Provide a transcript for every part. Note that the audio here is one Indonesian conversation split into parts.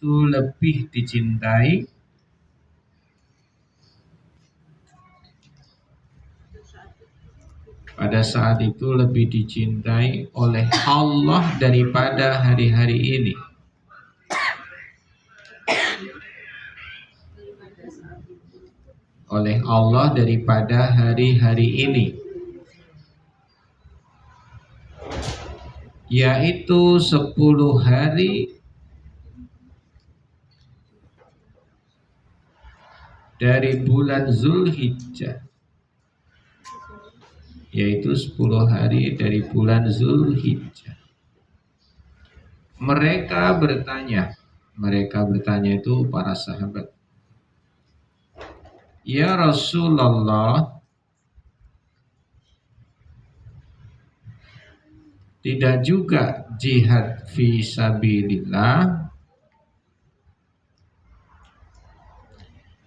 itu lebih dicintai oleh Allah daripada hari-hari ini. Oleh Allah daripada hari-hari ini, yaitu 10 hari dari bulan Zulhijjah, yaitu 10 hari dari bulan Zulhijjah. Mereka bertanya itu para sahabat, ya Rasulullah, tidak juga jihad fi sabilillah?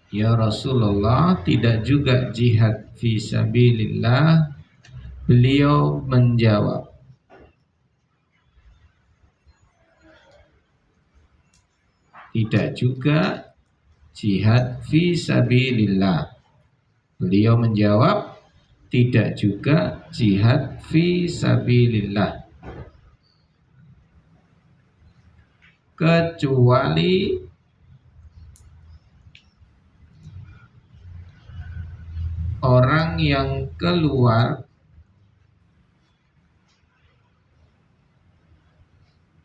Ya Rasulullah, tidak juga jihad fi sabilillah? Beliau menjawab, tidak juga jihad fi sabilillah. Beliau menjawab, tidak juga jihad fi sabilillah, kecuali orang yang keluar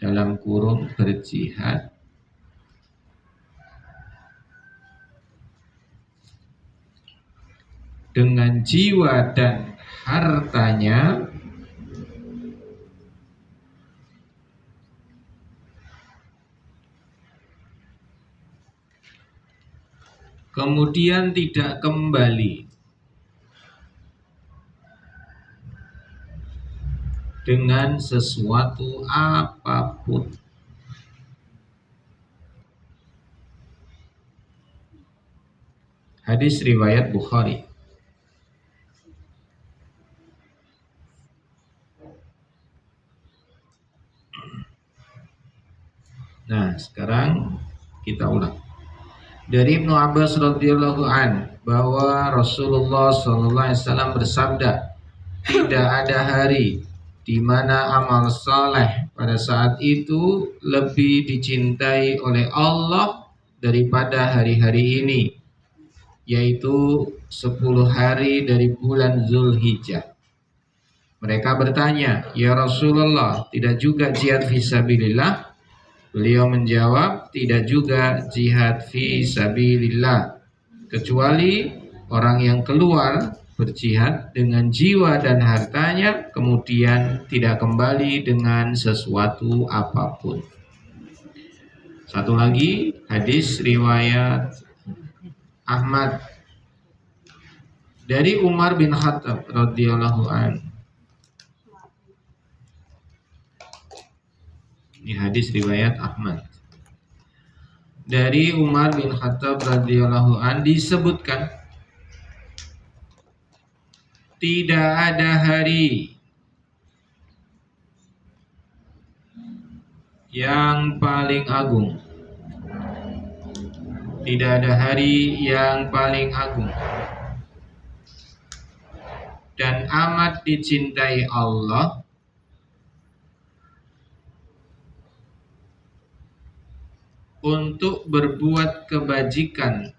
dalam kurung berjihad dengan jiwa dan hartanya kemudian tidak kembali dengan sesuatu apapun. Hadis riwayat Bukhari. Nah, sekarang kita ulang. Dari Ibnu Abbas radhiyallahu an bahwa Rasulullah sallallahu alaihi wasallam bersabda, tidak ada hari di mana amal saleh pada saat itu lebih dicintai oleh Allah daripada hari-hari ini, yaitu 10 hari dari bulan Zulhijjah. Mereka bertanya, ya Rasulullah, tidak juga jihad fisabilillah? Beliau menjawab, tidak juga jihad fisabilillah, kecuali orang yang keluar berjihad dengan jiwa dan hartanya, kemudian tidak kembali dengan sesuatu apapun. Satu lagi, hadis riwayat Ahmad dari Umar bin Khattab radhiyallahu anhu. Ini hadis riwayat Ahmad. Dari Umar bin Khattab radhiyallahu anhu disebutkan, tidak ada hari yang paling agung. Tidak ada hari yang paling agung dan amat dicintai Allah untuk berbuat kebajikan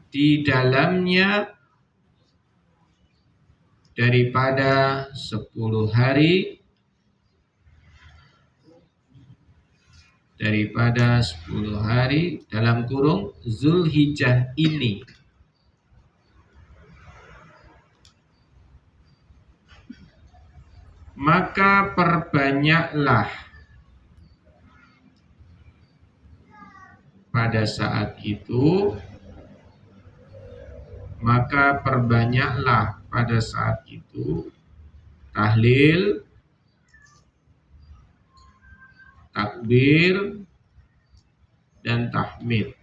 di dalamnya daripada 10 hari dalam kurung Zulhijjah ini. Maka perbanyaklah pada saat itu, tahlil, takbir, dan tahmid.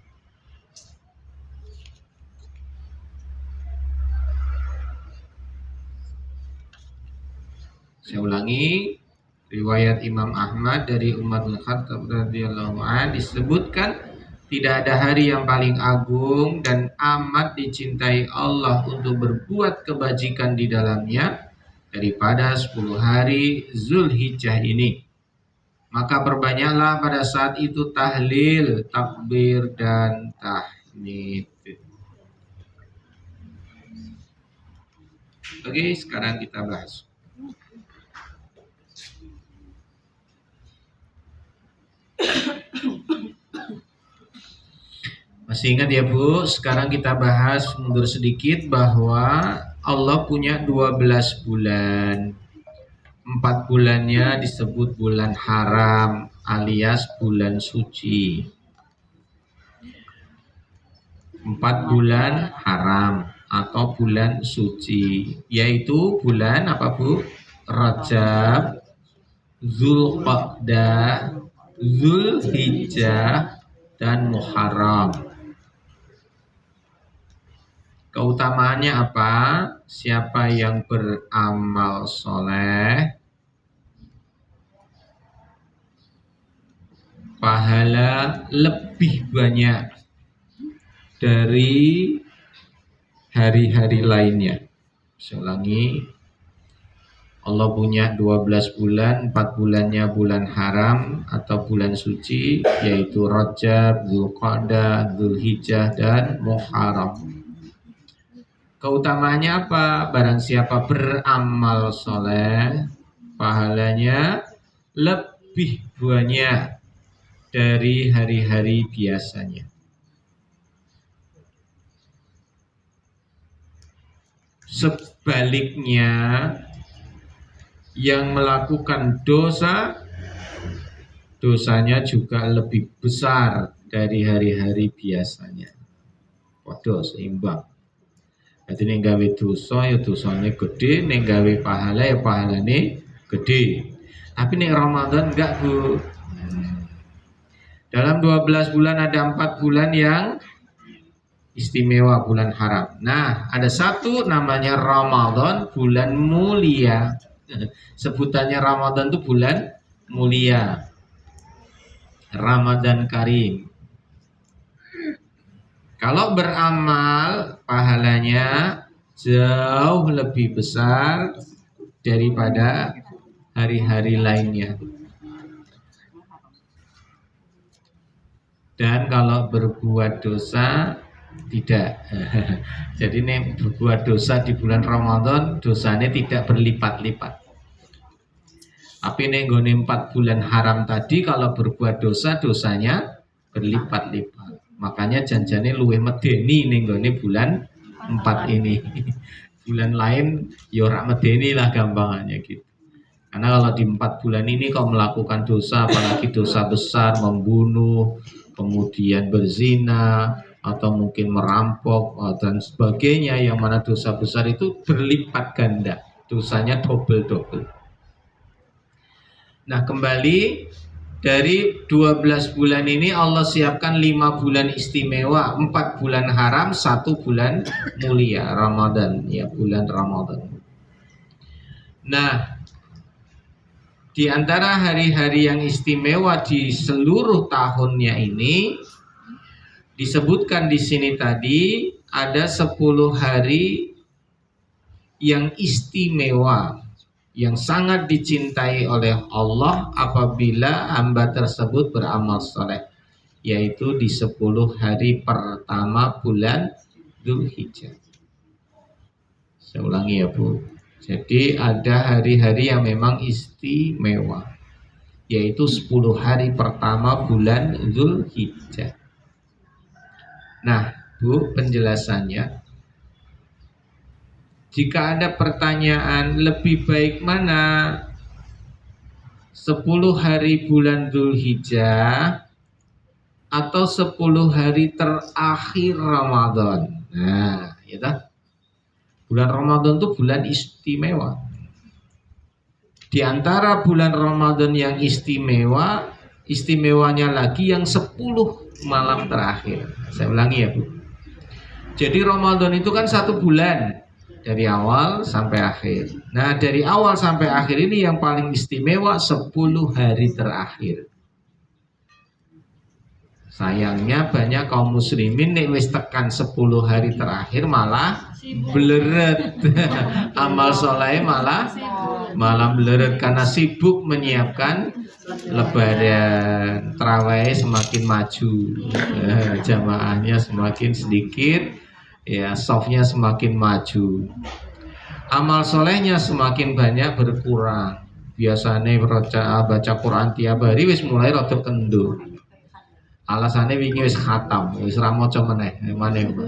Saya ulangi, Riwayat Imam Ahmad dari Umar bin Khattab radhiyallahu anhu disebutkan tidak ada hari yang paling agung dan amat dicintai Allah untuk berbuat kebajikan di dalamnya daripada 10 hari Zulhijjah ini. Maka perbanyaklah pada saat itu tahlil, takbir dan tahmid. Oke, sekarang kita bahas. Masih ingat ya Bu, sekarang kita bahas mundur sedikit bahwa Allah punya 12 bulan. 4 bulannya disebut bulan haram alias bulan suci. 4 bulan haram atau bulan suci, yaitu bulan apa Bu? Rajab, Zulqa'dah, Zulhijjah, dan Muharram. Keutamaannya apa? Siapa yang beramal soleh, pahala lebih banyak dari hari-hari lainnya. Saya ulangi, Allah punya 12 bulan, 4 bulannya bulan haram atau bulan suci, yaitu Rajab, Zulqa'dah, Zulhijjah, dan Muharram. Keutamaannya apa? Barang siapa beramal soleh, pahalanya lebih banyak dari hari-hari biasanya. Sebaliknya, yang melakukan dosa, dosanya juga lebih besar dari hari-hari biasanya. Waduh, seimbang. Jadi ning gawe dosa ya dosane gede, ning gawe pahala ya pahalane gede. Tapi ning Ramadan enggak Bu. Dalam 12 bulan ada 4 bulan yang istimewa, bulan haram. Nah, ada satu namanya Ramadan, bulan mulia. Sebutannya Ramadan itu bulan mulia. Ramadan Karim. Kalau beramal, pahalanya jauh lebih besar daripada hari-hari lainnya. Dan kalau berbuat dosa, tidak. Jadi ini berbuat dosa di bulan Ramadan, dosanya tidak berlipat-lipat. Tapi ini nggone 4 bulan haram tadi, kalau berbuat dosa, dosanya berlipat-lipat. Makanya janjane luwih medeni ning gone bulan 4 ini. Bulan lain ya ora medeni lah gampangannya gitu. Karena kalau di 4 bulan ini kau melakukan dosa, apalagi dosa besar, membunuh, kemudian berzina, atau mungkin merampok dan sebagainya, yang mana dosa besar itu berlipat ganda, dosanya double-double. Nah, kembali dari 12 bulan ini Allah siapkan 5 bulan istimewa, 4 bulan haram, 1 bulan mulia, Ramadan, ya bulan Ramadan. Nah, di antara hari-hari yang istimewa di seluruh tahunnya ini disebutkan di sini tadi ada 10 hari yang istimewa, yang sangat dicintai oleh Allah apabila hamba tersebut beramal soleh, yaitu di 10 hari pertama bulan Dzulhijjah. Saya ulangi ya Bu. Jadi ada hari-hari yang memang istimewa, yaitu 10 hari pertama bulan Dzulhijjah. Nah Bu, penjelasannya, jika ada pertanyaan lebih baik mana 10 hari bulan Dzulhijjah atau 10 hari terakhir Ramadan. Nah, ya tak? Bulan Ramadan itu bulan istimewa. Di antara bulan Ramadan yang istimewa, istimewanya lagi yang 10 malam terakhir. Saya ulangi ya Bu. Jadi Ramadan itu kan 1 bulan. Dari awal sampai akhir. Nah, dari awal sampai akhir ini yang paling istimewa 10 hari terakhir. Sayangnya banyak kaum muslimin nih wis tekan 10 hari terakhir malah bleret. Amal soleh malah bleret karena sibuk menyiapkan lebaran. Tarawih semakin maju, jamaahnya semakin sedikit, ya softnya semakin maju. Amal solehnya semakin banyak berkurang. Biasanya baca Quran tiap hari wis mulai rada kendur. Alasannya wingi wis khatam, wis ra maca meneh.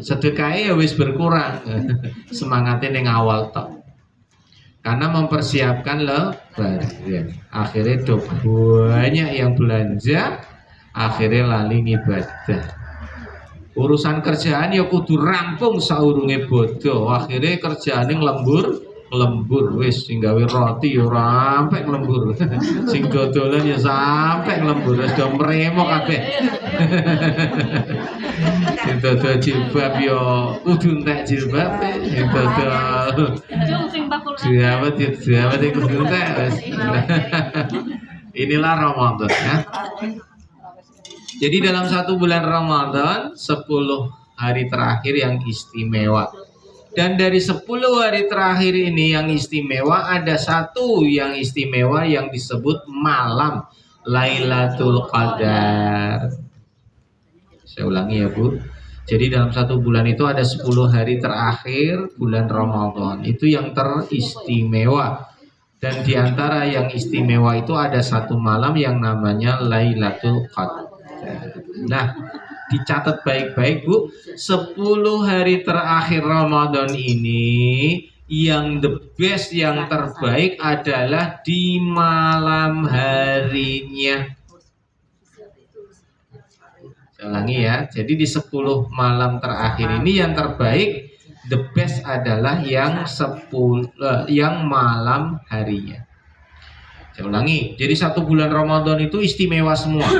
Sedekahe ya wis berkurang. Semangatnya ning awal tok. Karena mempersiapkan lebaran. Akhirnya banyak yang belanja, akhirnya lali ibadah. Urusan kerjaan ya kudu rampung saurunge bodo. Akhirnya kerjaane lembur wis sing gawe roti ya sampai lembur. Sing dodolan ya sampai lembur wis do mremok kabeh. Sing dodol jilbab ya kudu entek jilbabe, sing dodol jawab itu kudu entek wis. Inilah Ramadan ya. Jadi dalam satu bulan Ramadan 10 hari terakhir yang istimewa. Dan dari 10 hari terakhir ini yang istimewa ada satu yang istimewa yang disebut malam Lailatul Qadar. Saya ulangi ya Bu. Jadi dalam satu bulan itu ada 10 hari terakhir bulan Ramadan. Itu yang teristimewa. Dan diantara yang istimewa itu ada satu malam yang namanya Lailatul Qadar. Nah, dicatat baik-baik Bu, 10 hari terakhir Ramadan ini yang the best, yang terbaik adalah di malam harinya. Saya ulangi ya, jadi di 10 malam terakhir ini yang terbaik, the best adalah yang malam harinya. Saya ulangi, jadi satu bulan Ramadan itu istimewa semua.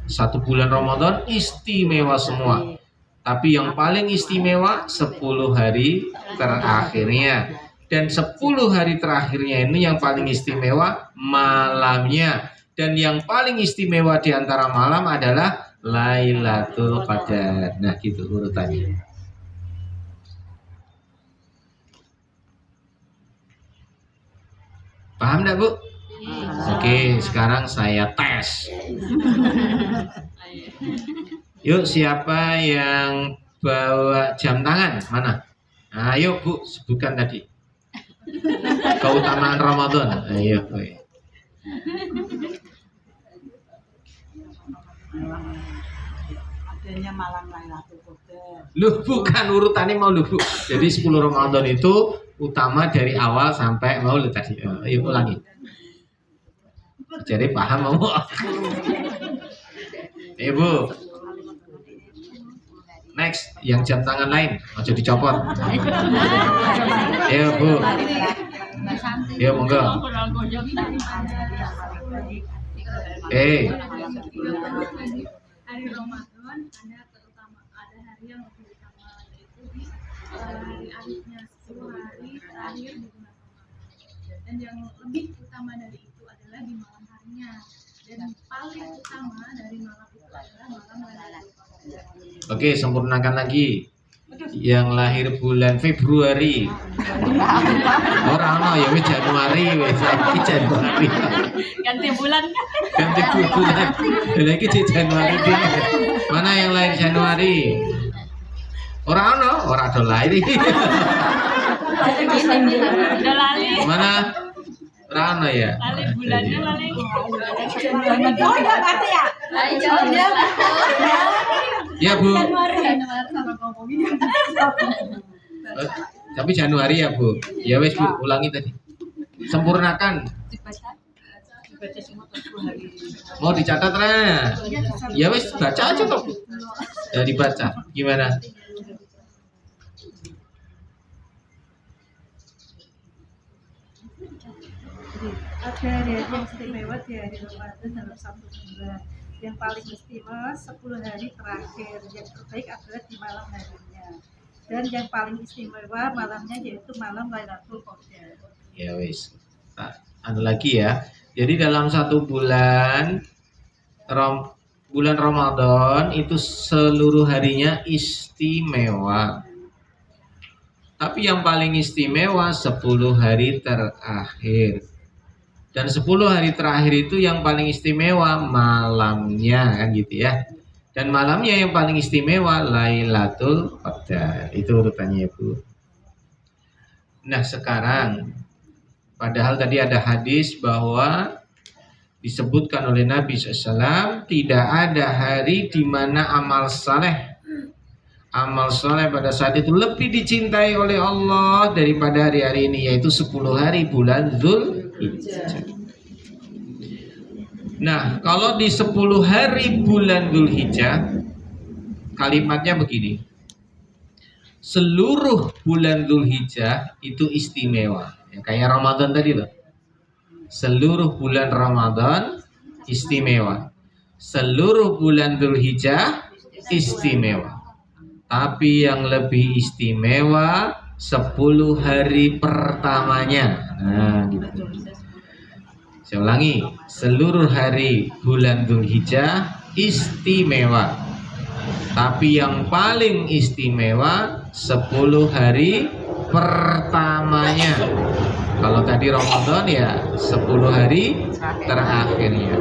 Satu bulan Ramadan istimewa semua. Tapi yang paling istimewa 10 hari terakhirnya. Dan 10 hari terakhirnya ini yang paling istimewa malamnya. Dan yang paling istimewa di antara malam adalah Lailatul Qadar. Nah gitu urutannya. Paham enggak Bu? Oke, sekarang saya tes. Yuk, siapa yang bawa jam tangan? Mana? Ayo Bu, sebutkan tadi keutamaan Ramadan. Ayo. Adanya malam Lailatul Qadar. Loh, bukan urutannya mau lu Bu. Jadi 10 Ramadan itu utama dari awal sampai mau tadi. Ayo ulangi. Jadi paham mau? Ibu. Next, yang jam tangan lain, mau dicopot. Ayo Bu. Ayo monggo. Hari Ramadan ada terutama, ada hari yang lebih utama, yaitu di hari akhirnya 10 hari terakhir di bulan Ramadan. Dan yang lebih utama dari itu adalah di malam harinya. Dan paling utama dari malam itu adalah malam Lailatul Qadar. Oke, sempurnakan lagi. Yang lahir bulan Februari. Orang ya wis Januari wis Januari. Ganti bulan. Ganti bulan. Lagi di Januari dulu. Mana yang lahir Januari? Orang ada lahir. Udah lali. Mana? Rana ya. Lali bulannya lali. Oh, ya berarti ya. Ya Bu. Tapi Januari ya Bu. Ya wes Bu, ulangi tadi. Sempurnakan. Mau dicatat Rana? Ya wes baca aja toh. Ya dibaca. Gimana? Ada hari yang istimewa di hari Ramadan dalam satu bulan. Yang paling istimewa 10 hari terakhir. Yang terbaik adalah di malam harinya. Dan yang paling istimewa malamnya yaitu malam Lailatul Qadar. Ya wis. Nah, ada lagi ya. Jadi dalam satu bulan bulan Ramadan itu seluruh harinya istimewa. Tapi yang paling istimewa 10 hari terakhir. Dan 10 hari terakhir itu yang paling istimewa malamnya kan gitu ya. Dan malamnya yang paling istimewa Lailatul Qadar. Itu urutannya ya, Bu. Nah, sekarang padahal tadi ada hadis bahwa disebutkan oleh Nabi SAW tidak ada hari di mana amal saleh pada saat itu lebih dicintai oleh Allah daripada hari-hari ini, yaitu 10 hari bulan Zulhijjah. Nah, kalau di 10 hari bulan Zulhijjah kalimatnya begini. Seluruh bulan Zulhijjah itu istimewa. Ya, kayak Ramadan tadi loh. Seluruh bulan Ramadan istimewa. Seluruh bulan Dzulhijjah istimewa. Tapi yang lebih istimewa 10 hari pertamanya. Nah, gitu. Saya ulangi, seluruh hari bulan Dzulhijjah istimewa. Tapi yang paling istimewa 10 hari pertamanya. Kalau tadi Ramadan ya 10 hari terakhirnya.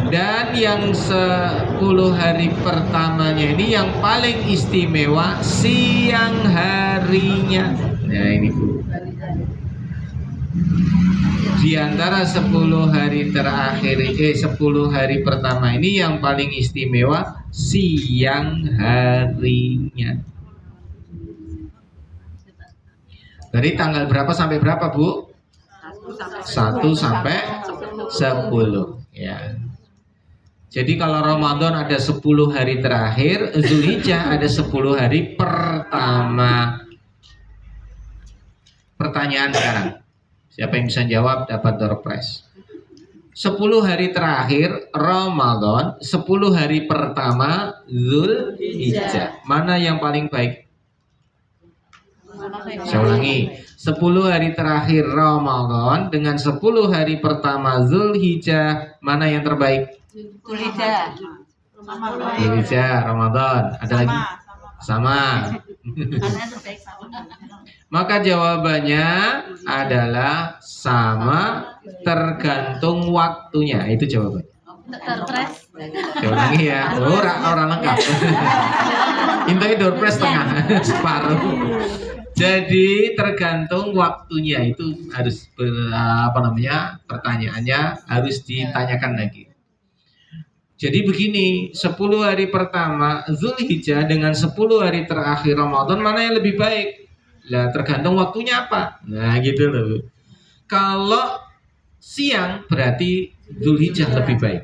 Dan yang 10 hari pertamanya ini yang paling istimewa siang harinya. Nah ini Bu. Di antara 10 hari terakhir 10 hari pertama ini yang paling istimewa siang harinya. Dari tanggal berapa sampai berapa, Bu? 1 sampai 10 ya. Jadi kalau Ramadan ada 10 hari terakhir, Dzulhijjah ada 10 hari pertama. Pertanyaan sekarang. Siapa yang bisa jawab dapat door prize. 10 hari terakhir Ramadan, 10 hari pertama Dzulhijjah. Mana yang paling baik? Saya ulangi, 10 hari terakhir Ramadan dengan 10 hari pertama Dzulhijjah, mana yang terbaik? Dzulhijjah, Ramadan. Ada lagi? Sama. Maka jawabannya adalah sama tergantung waktunya. Itu jawabannya. Saya ulangi ya. Orang lengkap. Intinya door prize tengah, separuh. Jadi tergantung waktunya itu harus pertanyaannya harus ditanyakan lagi. Jadi begini, 10 hari pertama Dzulhijjah dengan 10 hari terakhir Ramadan mana yang lebih baik? Lah tergantung waktunya apa. Nah gitu loh. Kalau siang berarti Dzulhijjah lebih baik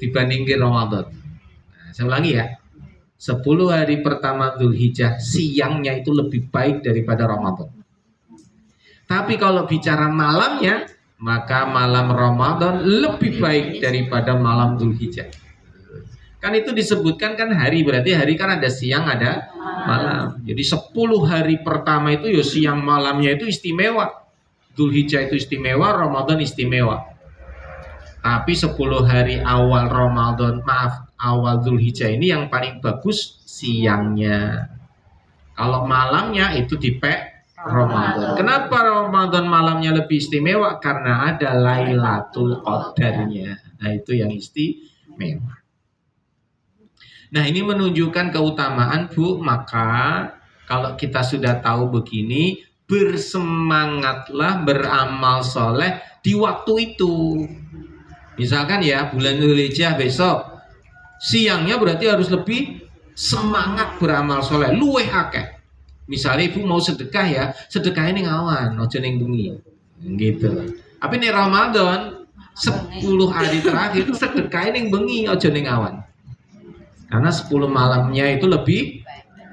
dibandingin Ramadan. Nah, saya ulangi ya. 10 hari pertama Dzulhijjah siangnya itu lebih baik daripada Ramadan. Tapi kalau bicara malamnya, maka malam Ramadan lebih baik daripada malam Dzulhijjah. Kan itu disebutkan kan hari, berarti hari kan ada siang ada malam. Jadi 10 hari pertama itu ya siang malamnya itu istimewa. Dzulhijjah itu istimewa, Ramadan istimewa. Tapi 10 hari awal Ramadan, awal Dzulhijjah ini yang paling bagus siangnya. Kalau malamnya itu di Ramadan. Kenapa Ramadan malamnya lebih istimewa? Karena ada Lailatul Qadarnya. Nah itu yang istimewa. Nah ini menunjukkan keutamaan Bu. Maka kalau kita sudah tahu begini, bersemangatlah beramal soleh di waktu itu. Misalkan ya bulan Dzulhijjah besok, siangnya berarti harus lebih semangat beramal soleh, luweh akeh. Misalnya ibu mau sedekah ya, sedekah ini ngawan, ojo ning bengi, gitu. Tapi nih Ramadan 10 hari terakhir sedekah ini bengi, ojo ning ngawan. Karena 10 malamnya itu lebih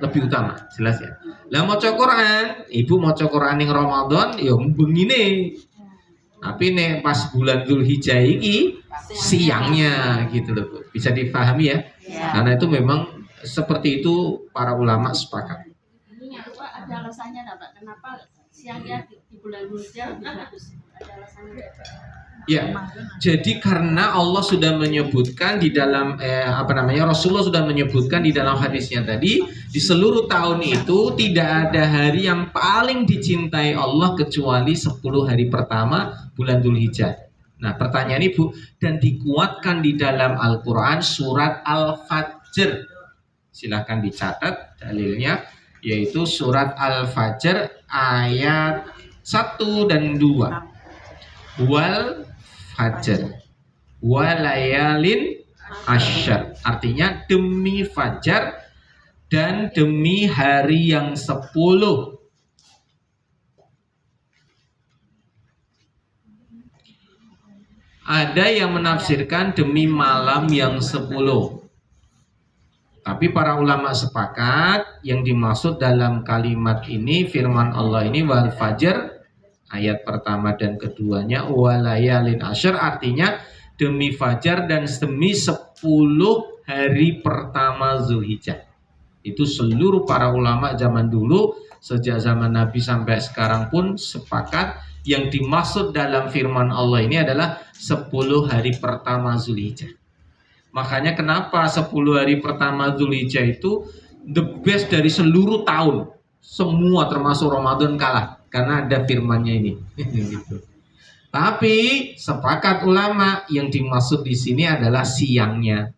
utama, jelas ya. Lah maca Quran, ibu maca Quran ning Ramadan, ya bengi nih. Tapi nih pas bulan Dzulhijjah ini siangnya, gitu loh Bu. Bisa dipahami ya? Karena itu memang seperti itu para ulama sepakat. Ada alasannya nggak Pak? Kenapa siangnya di bulan Dzulhijjah lebih bagus? Ada alasannya nggak, Pak? Ya, jadi karena Allah sudah menyebutkan di dalam Rasulullah sudah menyebutkan di dalam hadisnya tadi, di seluruh tahun itu tidak ada hari yang paling dicintai Allah kecuali 10 hari pertama bulan Dzulhijjah. Nah, pertanyaan Ibu, dan dikuatkan di dalam Al-Qur'an surat Al-Fajr. Silahkan dicatat dalilnya, yaitu surat Al-Fajr ayat 1 dan 2. Wal Fajr walayalin asyar, artinya demi fajar dan demi hari yang 10. Ada yang menafsirkan demi malam yang 10. Tapi para ulama sepakat yang dimaksud dalam kalimat ini, firman Allah ini wal fajr, ayat pertama dan keduanya walayalin asyar, artinya demi fajar dan demi 10 hari pertama Dzulhijjah. Itu seluruh para ulama zaman dulu, sejak zaman Nabi sampai sekarang pun sepakat yang dimaksud dalam firman Allah ini adalah 10 hari pertama Dzulhijjah. Makanya kenapa 10 hari pertama Dzulhijjah itu the best dari seluruh tahun. Semua termasuk Ramadan kalah karena ada firmannya ini. Gitu. Tapi sepakat ulama yang dimaksud di sini adalah siangnya.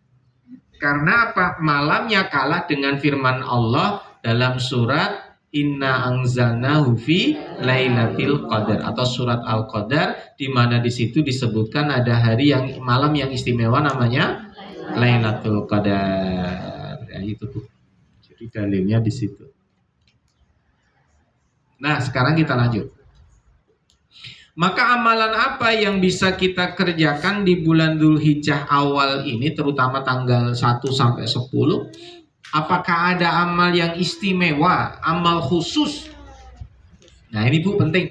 Karena apa? Malamnya kalah dengan firman Allah dalam surat Inna anzalnahu fi lailatul qadar atau surat Al-Qadar, di mana di situ disebutkan ada hari yang malam yang istimewa namanya Lailatul Qadar. Ya, itu Bu. Jadi dalilnya di situ. Nah, sekarang kita lanjut. Maka amalan apa yang bisa kita kerjakan di bulan Dzulhijjah awal ini, terutama tanggal 1 sampai 10? Apakah ada amal yang istimewa, amal khusus? Nah, ini Bu penting.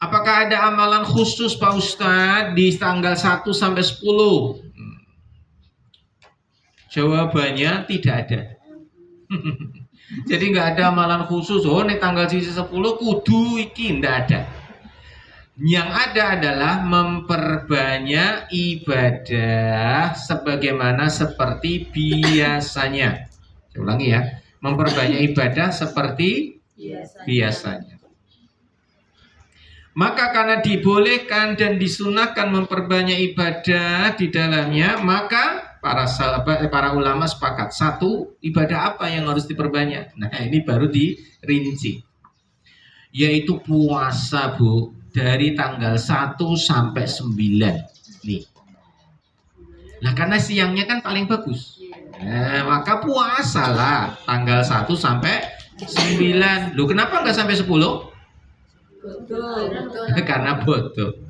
Apakah ada amalan khusus Pak Ustadz di tanggal 1 sampai 10? Jawabannya tidak ada. Jadi nggak ada amalan khusus. Oh, nih tanggal 10 kudu iki, nggak ada. Yang ada adalah memperbanyak ibadah sebagaimana seperti biasanya. Saya ulangi ya, memperbanyak ibadah seperti biasanya. Maka karena dibolehkan dan disunahkan memperbanyak ibadah di dalamnya, maka para ulama sepakat. Satu, ibadah apa yang harus diperbanyak? Nah, ini baru dirinci. Yaitu puasa, Bu, dari tanggal 1 sampai 9. Nih. Nah, karena siangnya kan paling bagus. Nah, maka puasalah tanggal 1 sampai 9. Loh, kenapa nggak sampai 10? Karena bodoh.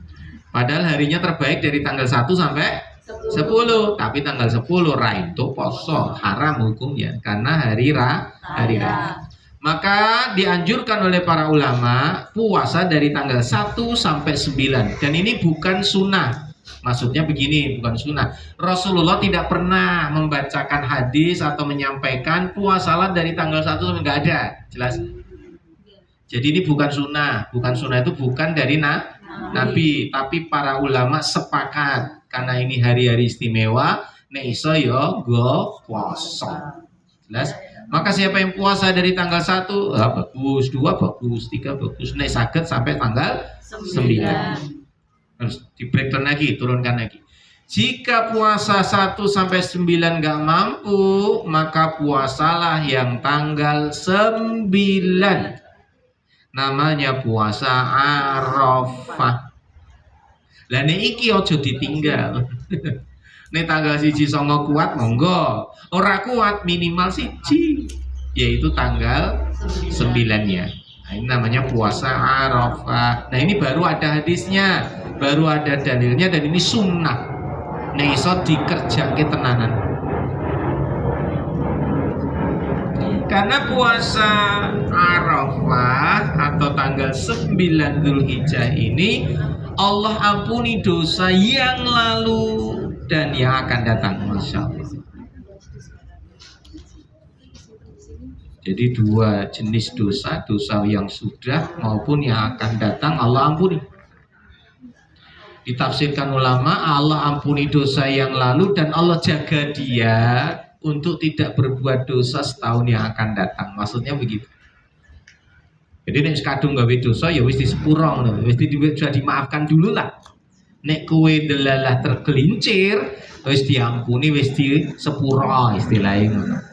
Padahal harinya terbaik dari tanggal 1 sampai 10. Tapi tanggal 10 raito poso, haram hukumnya karena hari raya. Maka dianjurkan oleh para ulama puasa dari tanggal 1 sampai 9. Dan ini bukan sunnah. Maksudnya begini, bukan sunnah. Rasulullah tidak pernah membacakan hadis atau menyampaikan puasalah dari tanggal 1 sampai, nggak ada. Jelas. Jadi ini bukan sunnah. Bukan sunnah itu bukan dari Nabi. Tapi para ulama sepakat. Karena ini hari-hari istimewa. Nek iso yo go puasa. Jelas. Maka siapa yang puasa dari tanggal 1, bagus, 2 bagus, 3 bagus, nek saged sampai tanggal 9. Terus di breakdown lagi, turunkan lagi. Jika puasa 1 sampai 9 nggak mampu, maka puasalah yang tanggal 9. Namanya puasa Arafah. Lah nek iki aja ditinggal. Nek tanggal 1 songo kuat monggo, ora kuat minimal 1, yaitu tanggal 9-nya. Nah, ini namanya puasa Arafah. Nah, ini baru ada hadisnya, baru ada dalilnya, dan ini sunnah. Nek iso dikerjake tenanan. Karena puasa Arafah atau tanggal 9 Dzulhijjah ini Allah ampuni dosa yang lalu dan yang akan datang, Masya Allah. Jadi dua jenis dosa, dosa yang sudah maupun yang akan datang Allah ampuni. Ditafsirkan ulama, Allah ampuni dosa yang lalu dan Allah jaga dia untuk tidak berbuat dosa setahun yang akan datang. Maksudnya begitu. Jadi nek kadung gawe dosa ya wis disepurong, wis sudah dimaafkan dulu lah. Nek kue delalah tergelincir, wis diampuni, wis disepuro istilahnya.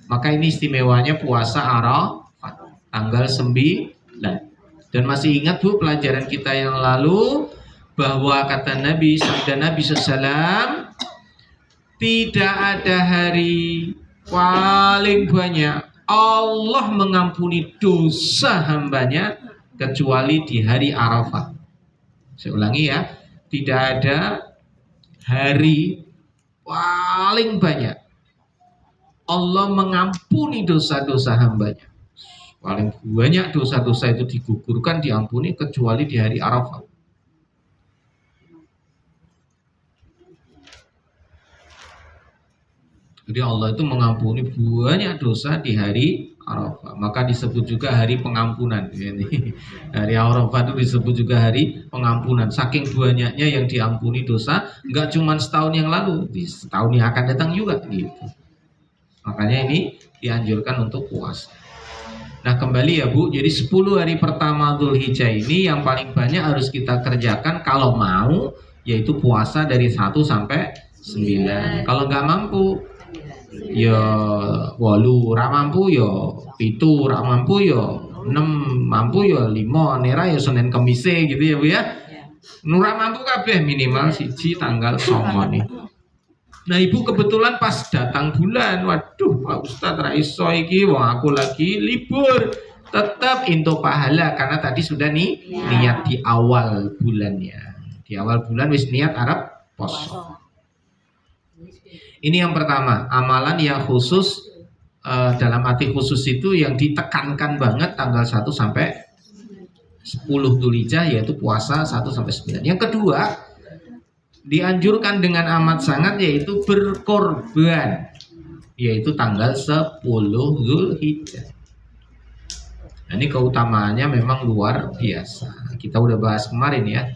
Maka ini istimewanya puasa Arafah tanggal 9. Dan masih ingat Bu pelajaran kita yang lalu bahwa kata Nabi, sabda Nabi SAW, tidak ada hari paling banyak Allah mengampuni dosa hambanya kecuali di hari Arafah. Saya ulangi ya, tidak ada hari paling banyak Allah mengampuni dosa-dosa hambanya. Paling banyak dosa-dosa itu digugurkan, diampuni kecuali di hari Arafah. Jadi Allah itu mengampuni banyak dosa di hari Arafah. Maka disebut juga hari pengampunan. Hari Arafah itu disebut juga hari pengampunan. Saking banyaknya yang diampuni dosa, enggak cuma setahun yang lalu, di setahun yang akan datang juga gitu. Makanya ini dianjurkan untuk puasa. Nah kembali ya Bu, jadi 10 hari pertama Dzulhijjah ini yang paling banyak harus kita kerjakan kalau mau, yaitu puasa dari 1 sampai 9. Kalau nggak mampu ya 8, ra mampu ya 7, ra mampu ya 6, mampu ya 5, nera ya Senin Kemise gitu ya Bu ya. Nura mampu kabeh minimal 1 tanggal 9 nih. Nah Ibu kebetulan pas datang bulan, waduh Pak Ustadz raiso iki, wah aku lagi libur, tetap into pahala karena tadi sudah nih niat di awal bulannya, di awal bulan wis niat Arab poso. Ini yang pertama, amalan yang khusus dalam arti khusus itu yang ditekankan banget tanggal 1 sampai 10 Dzulhijjah yaitu puasa 1 sampai 9. Yang kedua dianjurkan dengan amat sangat yaitu berkorban, yaitu tanggal 10 Dzulhijjah. Nah, ini keutamaannya memang luar biasa. Kita udah bahas kemarin ya.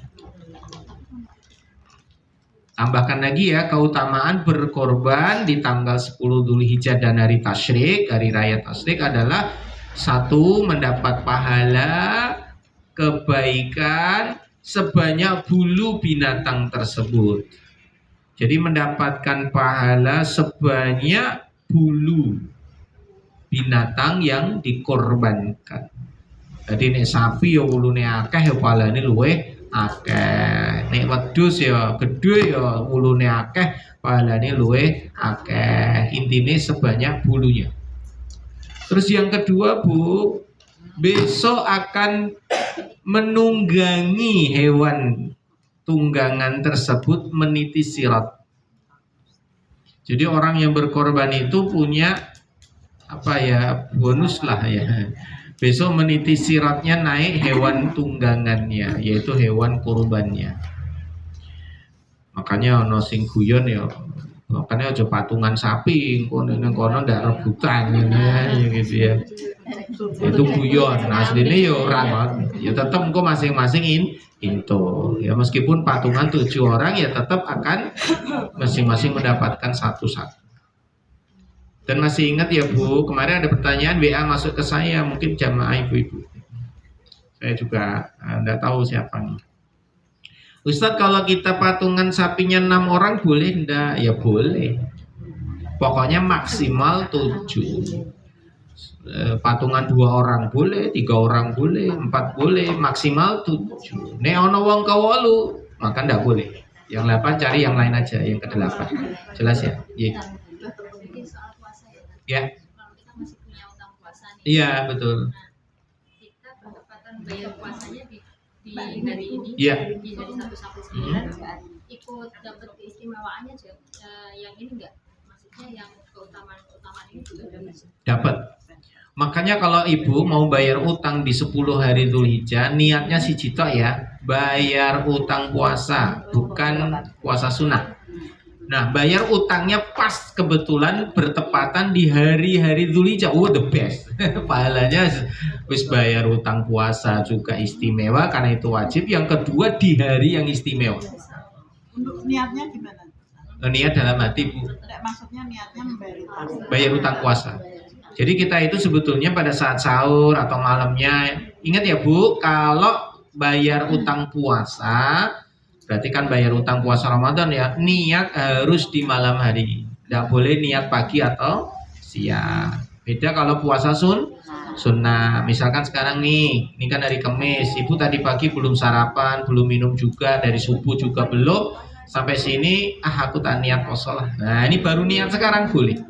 Tambahkan lagi ya keutamaan berkorban di tanggal 10 Dzulhijjah dan hari Tasyrik, hari raya Tasyrik adalah 1, mendapat pahala kebaikan sebanyak bulu binatang tersebut. Jadi mendapatkan pahala sebanyak bulu binatang yang dikorbankan. Jadi nek sapi ya wulune akeh ya pahalane luwih akeh. Nek wedhus ya gedhe ya wulune akeh pahalane luwih akeh. Intine sebanyak bulunya. Terus yang kedua Bu, besok akan menunggangi hewan tunggangan tersebut meniti sirat. Jadi orang yang berkorban itu punya apa ya, bonus lah ya. Besok meniti siratnya naik hewan tunggangannya, yaitu hewan kurbannya. Makanya ono sing guyon ya, makanya aja patungan sapi, kono ndak rebutan ya gitu ya. Itu guyon, aslinya ya orang, ya tetap engko masing-masing into. Ya meskipun patungan 7 orang ya tetap akan masing-masing mendapatkan satu-satu. Dan masih ingat ya Bu, kemarin ada pertanyaan WA masuk ke saya, mungkin jamaah ibu-ibu. Saya juga enggak tahu siapa nih. Ustadz kalau kita patungan sapinya 6 orang boleh enggak? Ya boleh. Pokoknya maksimal 7. Patungan 2 orang boleh, 3 orang boleh, 4 boleh, maksimal 7. Nek ono wong ke 8, maka ndak boleh. Yang 8 cari yang lain aja, yang ke-8. Jelas ya? Iya. Jadi soal puasa Ya. Kalau kita masih punya utang puasa nih. Iya, betul. Kita bertepatan bayar puasanya di hari ini. Iya. Di dari 1 sampai 9. Ikut dapat keistimewaannya yang ini enggak? Maksudnya yang keutamaan ini juga dapat. Makanya kalau ibu mau bayar utang di 10 hari Dzulhijjah, niatnya si Cito ya, bayar utang puasa, bukan puasa sunnah. Nah, bayar utangnya pas kebetulan bertepatan di hari-hari Dzulhijjah. The best. Pahalanya wis bayar utang puasa juga istimewa karena itu wajib. Yang kedua di hari yang istimewa. Untuk niatnya gimana? Niat dalam hati, Bu. Maksudnya niatnya membayar utang. Bayar utang puasa. Jadi kita itu sebetulnya pada saat sahur atau malamnya, ingat ya Bu, kalau bayar utang puasa berarti kan bayar utang puasa Ramadan ya, niat harus di malam hari, tidak boleh niat pagi atau siang. Beda kalau puasa sunnah. Misalkan sekarang nih, ini kan hari Kamis, ibu tadi pagi belum sarapan, belum minum juga, dari subuh juga belum, sampai sini aku tak niat poso lah. Nah ini baru niat sekarang boleh.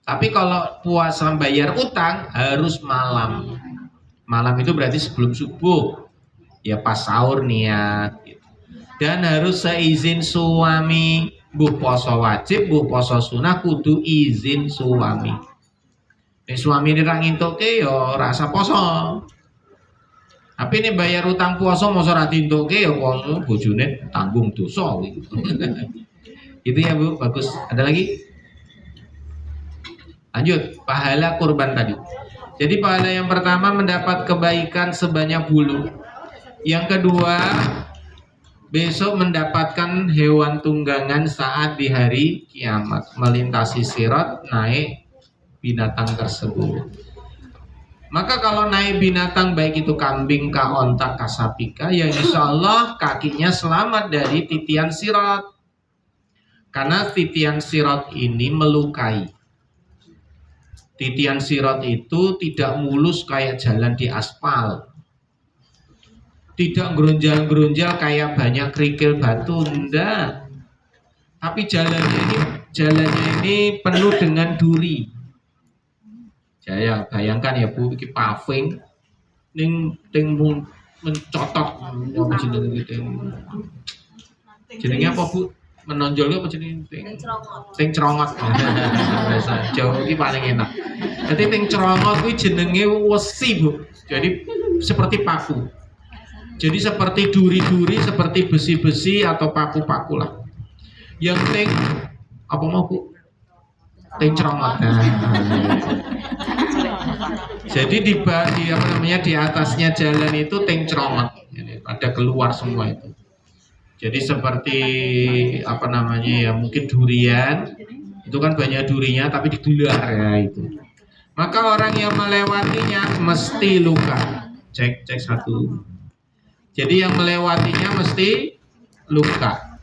Tapi kalau puasa bayar utang harus malam. Malam itu berarti sebelum subuh. Ya pas sahur niat gitu. Dan harus seizin suami. Bu poso wajib, bu poso sunah kudu izin suami. Suami ini rangintoke ya rasa poso. Tapi ini bayar utang puasa masa ra dintoke ya poso, bojone tanggung dosa gitu. Itu ya Bu, bagus. Ada lagi? Lanjut, pahala kurban tadi. Jadi pahala yang pertama mendapat kebaikan sebanyak bulu. Yang kedua, besok mendapatkan hewan tunggangan saat di hari kiamat, melintasi sirat naik binatang tersebut. Maka kalau naik binatang baik itu kambing, ka, onta, ka, sapi, ka, ya insya Allah kakinya selamat dari titian sirat. Karena titian sirat ini melukai. Titian sirat itu tidak mulus kayak jalan di aspal. Tidak gerunjal-gerunjal kayak banyak kerikil batu, enggak. Tapi jalannya ini penuh dengan duri. Saya bayangkan ya Bu, iki paving ning mencotot jenenge gitu. Jenenge apa Bu? Menonjol apa jenenge? Ting cerongot. Bahasa Jawa iki paling enak. Jadi ting cerongot kuwi jenenge wesi Bu. Jadi seperti paku. Jadi seperti duri-duri, seperti besi-besi atau paku-paku lah. Yang ting apa mau Bu? Ting cerongot. Jadi di apa namanya di atasnya jalan itu ting cerongot. Ada keluar semua itu. Jadi seperti apa namanya ya mungkin durian itu kan banyak durinya tapi digelar ya itu. Maka orang yang melewatinya mesti luka. Cek satu. Jadi yang melewatinya mesti luka.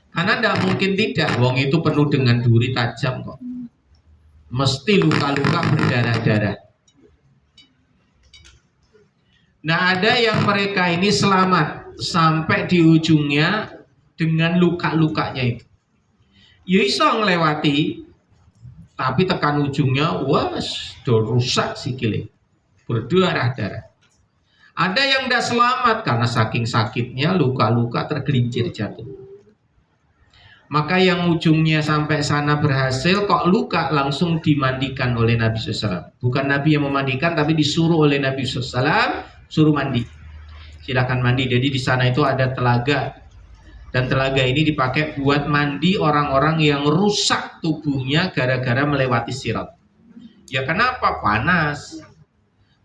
Karena tidak mungkin tidak, wong itu penuh dengan duri tajam kok. Mesti luka-luka berdarah-darah. Nah ada yang mereka ini selamat sampai di ujungnya dengan luka-lukanya itu. Ya iso ngelewati, tapi tekan ujungnya, wah, sudah rusak sikile, berdarah-darah. Ada yang tidak selamat karena saking sakitnya luka-luka tergelincir jatuh. Maka yang ujungnya sampai sana berhasil kok luka langsung dimandikan oleh Nabi SAW. Bukan Nabi yang memandikan tapi disuruh oleh Nabi SAW suruh mandi. Silakan mandi. Jadi di sana itu ada telaga dan telaga ini dipakai buat mandi orang-orang yang rusak tubuhnya gara-gara melewati sirat. Ya kenapa? Panas.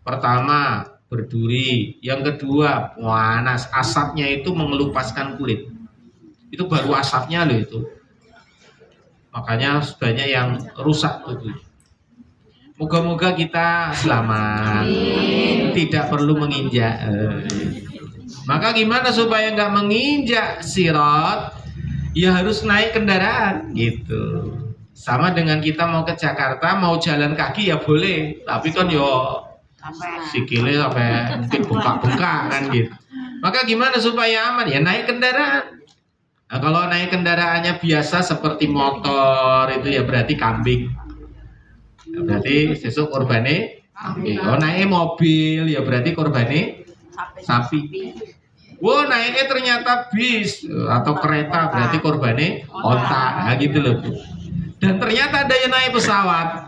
Pertama berduri, yang kedua panas, asapnya itu mengelupaskan kulit. Itu baru asapnya loh itu. Makanya banyak yang rusak tubuhnya. Moga-moga kita selamat, tidak perlu menginjak. Maka gimana supaya nggak menginjak sirat? Ya harus naik kendaraan gitu. Sama dengan kita mau ke Jakarta, mau jalan kaki ya boleh, tapi kan yo sikile sampai mungkin bengkak-bengkak kan gitu. Maka gimana supaya aman? Ya naik kendaraan. Nah, kalau naik kendaraannya biasa seperti motor itu ya berarti kambing. Ya, berarti sesuk korbane kambing. Kalau naik mobil ya berarti korbane sapi. Wow, naiknya ternyata bis atau kereta berarti korbane onta. Nah, gitu loh. Dan ternyata ada yang naik pesawat.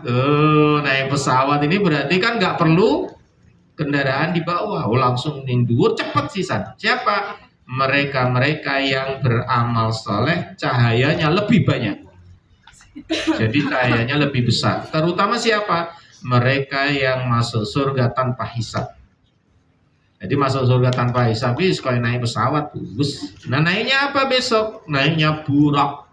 Naik pesawat ini berarti kan nggak perlu kendaraan di bawah. Langsung ning dhuwur cepet sisan. Siapa? mereka-mereka yang beramal soleh cahayanya lebih banyak. Jadi cahayanya lebih besar. Terutama siapa? Mereka yang masuk surga tanpa hisab. Jadi masuk surga tanpa hisab itu sekali naik pesawat, bus. Nah naiknya apa besok? Naiknya burak.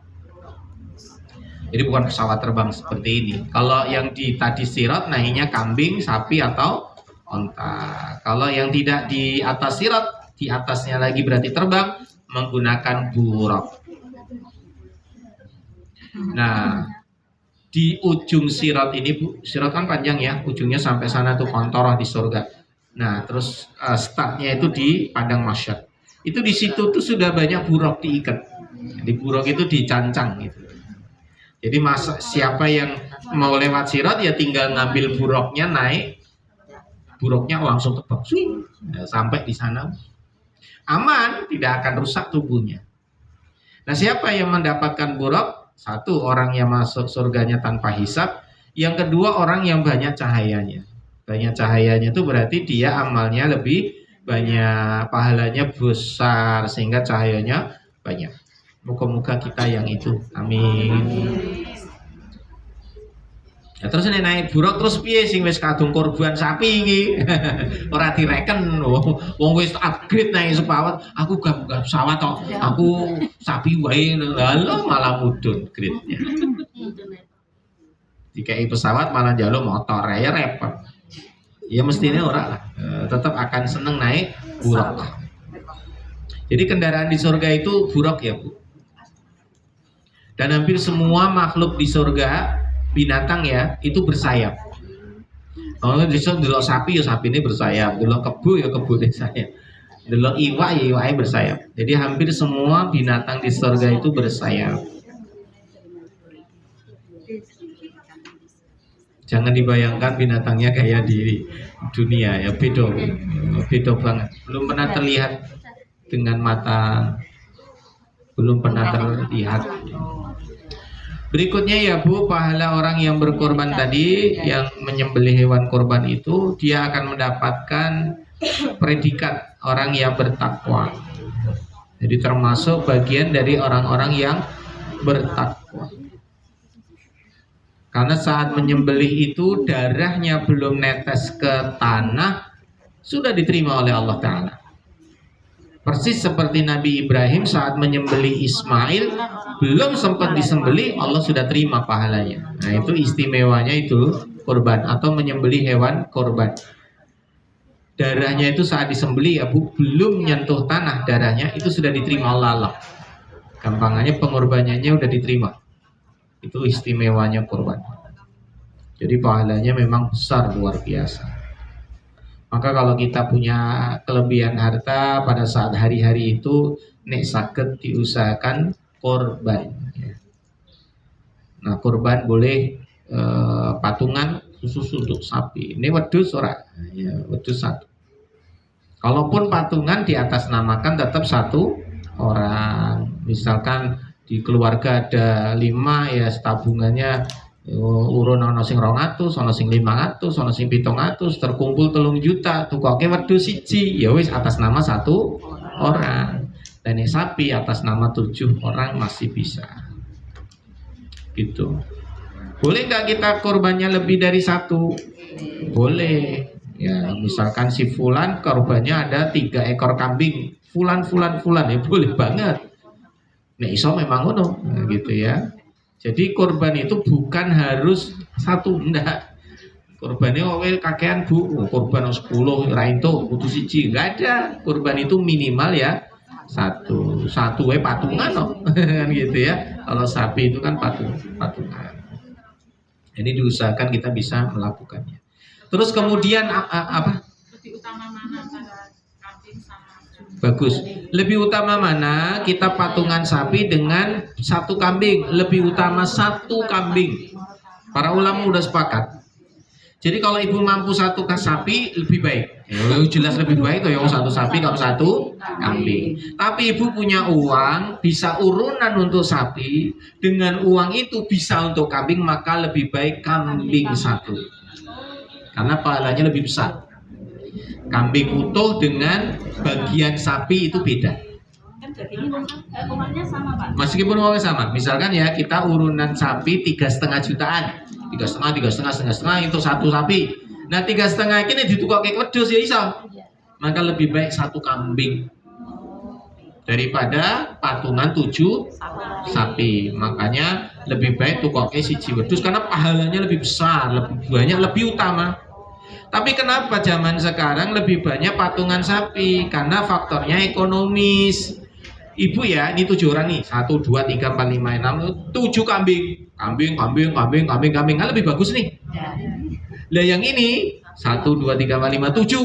Jadi bukan pesawat terbang seperti ini. Kalau yang di tadi sirat naiknya kambing, sapi atau onta. Kalau yang tidak di atas sirat, di atasnya lagi berarti terbang menggunakan burak. Nah, di ujung sirat ini Bu, sirat kan panjang ya, ujungnya sampai sana tuh kontorah di surga. Nah, terus startnya itu di padang mahsyar. Itu di situ tuh sudah banyak burak diikat. Di burak itu dicancang gitu. Jadi siapa yang mau lewat sirat ya tinggal ngambil buraknya, naik buraknya langsung terbang sampai di sana aman, tidak akan rusak tubuhnya. Nah, siapa yang mendapatkan burak? Satu, orang yang masuk surganya tanpa hisab. Yang kedua, orang yang banyak cahayanya. Banyak cahayanya itu berarti dia amalnya lebih banyak, pahalanya besar sehingga cahayanya banyak. Moga-moga kita yang itu. Amin. Ya, terus ini naik burak terus piye sing wis kadung korban sapi iki. Ora direken wong wis upgrade naik pesawat, aku gak pesawat tok. Aku sapi wae lho malah mudhun grade-nya. Dikai pesawat malah njaluk motor ya repot. Ya mestinya ora lah. Tetap akan seneng naik burak. Jadi kendaraan di surga itu burak ya, Bu. Dan hampir semua makhluk di surga binatang ya itu bersayap. Kalau delok sapi ya sapi ini bersayap, delok kebu ya kebu ini sayap, delok iwak ya iwaknya bersayap. Jadi hampir semua binatang di surga itu bersayap. Jangan dibayangkan binatangnya kayak di dunia ya, beda banget. Belum pernah terlihat dengan mata, belum pernah terlihat. Berikutnya ya Bu, pahala orang yang berkorban tadi, yang menyembelih hewan korban itu, dia akan mendapatkan predikat orang yang bertakwa. Jadi termasuk bagian dari orang-orang yang bertakwa. Karena saat menyembelih itu darahnya belum netes ke tanah, sudah diterima oleh Allah Ta'ala. Persis seperti Nabi Ibrahim saat menyembelih Ismail, belum sempat disembelih Allah sudah terima pahalanya. Nah itu istimewanya itu korban atau menyembelih hewan korban. Darahnya itu saat disembelih ya Bu, belum nyentuh tanah darahnya itu sudah diterima Allah. Gampangannya pengorbanannya udah diterima. Itu istimewanya korban. Jadi pahalanya memang besar luar biasa. Maka kalau kita punya kelebihan harta pada saat hari-hari itu, nek saged diusahakan korban. Nah korban boleh patungan khusus untuk sapi. Ini wedhus ora, ya, wedhus satu. Kalaupun patungan di atas namakan tetap satu orang. Misalkan di keluarga ada 5 ya tabungannya urun ana sing 200, ana sing 500, ana sing 700, terkumpul 3 juta, tukoke wedhus siji, ya wis atas nama 1 orang. Dan yang sapi atas nama 7 orang masih bisa. Gitu. Boleh nggak kita korbannya lebih dari 1? Boleh. Ya, misalkan si fulan korbannya ada 3 ekor kambing. Fulan ya boleh banget. Nek iso memang ngono, nah, gitu ya. Jadi korban itu bukan harus 1, enggak. Korbannya kakean Bu, korban 10 ra entuk kudu siji, enggak ada. Korban itu minimal ya 1 patungan loh. Kan gitu ya. Kalau sapi itu kan patungan. Jadi diusahakan kita bisa melakukannya. Terus kemudian apa? Lebih utama mana antara kambing sama jumlah? Bagus. Lebih utama mana kita patungan sapi dengan 1 kambing? Lebih utama 1 kambing. Para ulama udah sepakat. Jadi kalau ibu mampu 1 sapi lebih baik. Ya, jelas lebih baik kalau 1 sapi kalau 1 kambing. Tapi ibu punya uang bisa urunan untuk sapi, dengan uang itu bisa untuk kambing, maka lebih baik kambing 1. Karena pahalanya lebih besar. Kambing utuh dengan bagian sapi itu beda. Hukumannya sama Pak. Meskipun uangnya sama, misalkan ya kita urunan sapi 3,5 jutaan, 3,5 untuk satu sapi. Nah 3,5 ini ditukar kayak wedhus ya iso. Maka lebih baik satu kambing daripada patungan 7 sapi. Makanya lebih baik tukoknya siji wedhus karena pahalanya lebih besar, lebih banyak, lebih utama. Tapi kenapa zaman sekarang lebih banyak patungan sapi? Karena faktornya ekonomis. Ibu ya, ini 7 orang nih, 1, 2, 3, 4, 5, 6, 7 kambing. Kambing, kan lebih bagus nih. Lah yang ini 1, 2, 3, 4, 5, 7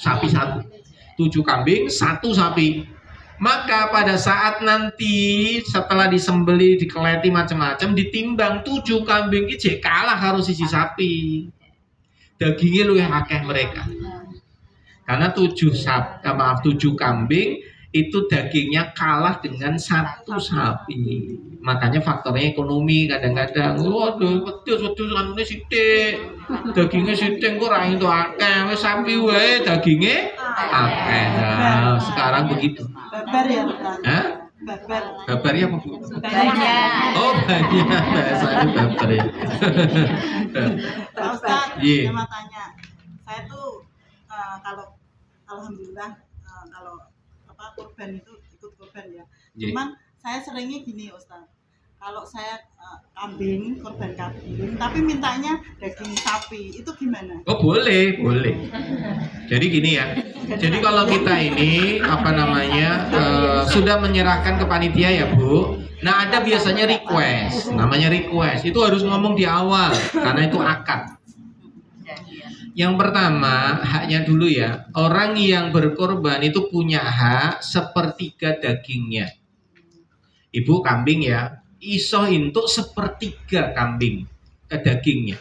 sapi 1. 7 kambing, 1 sapi. Maka pada saat nanti setelah disembeli, dikeleti macam-macam, ditimbang 7 kambing iki kalah karo siji sapi. Dagingnya luwih akeh mereka. Karena 7 kambing itu dagingnya kalah dengan 1 sapi. Makanya faktornya ekonomi kadang-kadang. Waduh, wedhus anune sithik. Dagingnya sithik kok ra entuk akeh. Wis sapi wae dagingnya akeh. Nah, sekarang begitu. Babar ya Pak. Hah? Babar. Babar ya apa Bu? Banyak. Oh, banyak. Bahasanya babar ya. Pak Ustaz, Iya. saya mau tanya. Saya tuh kalau alhamdulillah kalau korban itu ikut korban ya. Iya. Cuman saya seringnya gini Ustaz. Kalau saya korban kambing, tapi mintanya daging sapi, itu gimana? Oh boleh. Jadi gini ya. Jadi kalau kita ini sudah menyerahkan ke panitia ya Bu. Nah ada biasanya request, namanya request. Itu harus ngomong di awal karena itu akad. Yang pertama haknya dulu ya. Orang yang berkorban itu punya hak 1/3 dagingnya. Ibu kambing ya. Iso untuk 1/3 kambing dagingnya.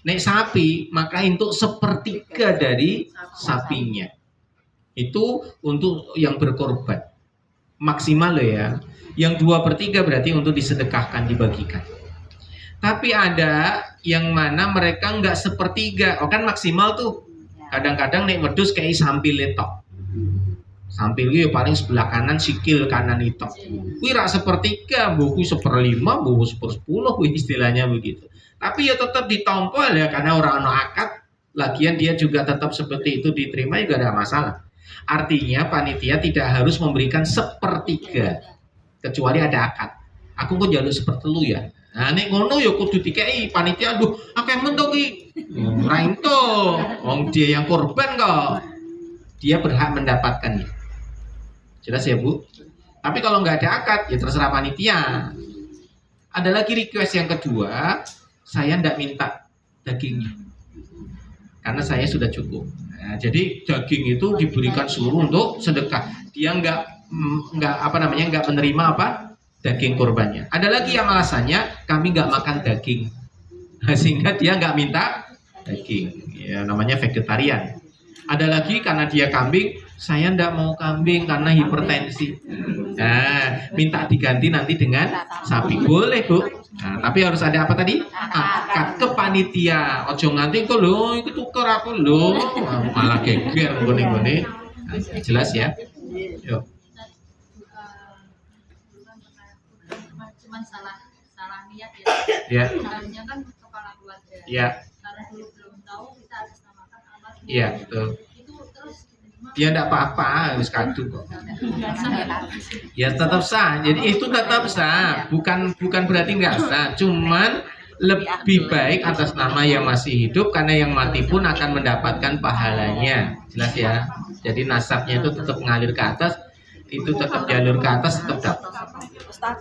Nek sapi maka untuk 1/3 dari sapinya. Itu untuk yang berkorban maksimal loh ya. Yang 2/3 berarti untuk disedekahkan, dibagikan. Tapi ada yang mana mereka nggak 1/3. Oh kan maksimal tuh. Kadang-kadang nek wedhus kayak sampil tok. Sampil ya paling sebelah kanan, sikil kanan itu. Kuwi rak 1/3, mbok kuwi 1/5, mbok 1/10 kuwi istilahnya begitu. Tapi ya tetap ditompol ya karena orang ono akad. Lagian dia juga tetap seperti itu diterima juga ada masalah. Artinya panitia tidak harus memberikan 1/3 kecuali ada akad. Aku kok jalur 1/3 ya. Nah nek ngono ya kudu dikei panitia aduh akeh men to ki. Ora entuk. Wong dia yang korban kok. Dia berhak mendapatkannya. Jelas ya Bu? Tapi kalau nggak ada akad ya terserah panitia. Ada lagi request yang kedua, saya ndak minta dagingnya karena saya sudah cukup. Nah, jadi daging itu diberikan seluruh untuk sedekah. Dia nggak menerima daging korbannya. Ada lagi yang alasannya kami nggak makan daging, sehingga dia nggak minta daging. Ya, namanya vegetarian. Ada lagi karena dia kambing, saya ndak mau kambing karena hipertensi. Nah, minta diganti nanti dengan sapi. Boleh Bu. Nah, tapi harus ada apa tadi? Akad ke panitia. Ojo nganti kok lho, itu tuker aku lho. Malah geger ngene-ngene. Nah, jelas ya? Yuk. Cuman salah niat ya. Ya. Harusnya kan kepala keluarga. Ya. Karena dulu belum tahu kita atas namakan alat. Iya, betul. Itu terus Ya enggak apa-apa, harus kado kok. Ya tetap sah. Jadi itu tetap sah. Bukan berarti enggak sah. Cuman lebih baik atas nama yang masih hidup karena yang mati pun akan mendapatkan pahalanya. Jelas ya. Jadi nasabnya itu tetap ngalir ke atas, itu tetap jalur ke atas tetap dapat. Ustaz,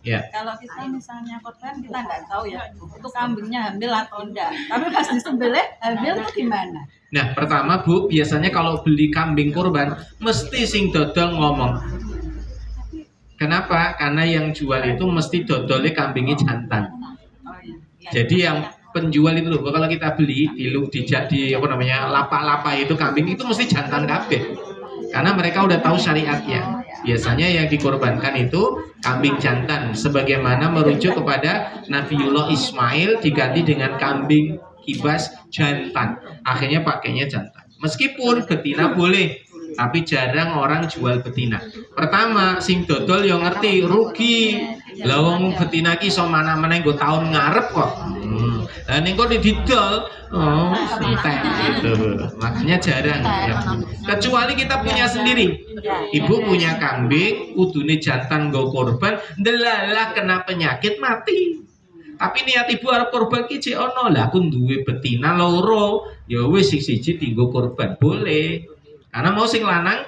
Ya. kalau kita misalnya korban kita nggak tahu ya itu kambingnya hamil atau enggak, tapi pas disembelih hamil itu gimana? Nah, pertama Bu, biasanya kalau beli kambing kurban mesti sing dodol ngomong. Kenapa? Karena yang jual itu mesti dodolnya kambingnya jantan. Jadi yang penjual itu loh, kalau kita beli di lapak-lapak itu kambing itu mesti jantan kabeh. Karena mereka udah tahu syariatnya. Biasanya yang dikorbankan itu kambing jantan, sebagaimana merujuk kepada Nabiullah Ismail diganti dengan kambing kibas jantan. Akhirnya pakainya jantan. Meskipun betina boleh, tapi jarang orang jual betina. Pertama, sing dodol yang ngerti rugi. Lah wong betina ki iso mana-mana nggo taun ngarep kok. Lah ning kok didol, entek gitu. Makanya jarang ya. Kecuali kita punya sendiri. Ibu punya kambing, kudune jantan nggo korban, ndelalah kena penyakit mati. Tapi niat ibu arep korban ki jek ono. Lah aku duwe betina loro, ya wis siji dienggo korban boleh. Karena mau sing lanang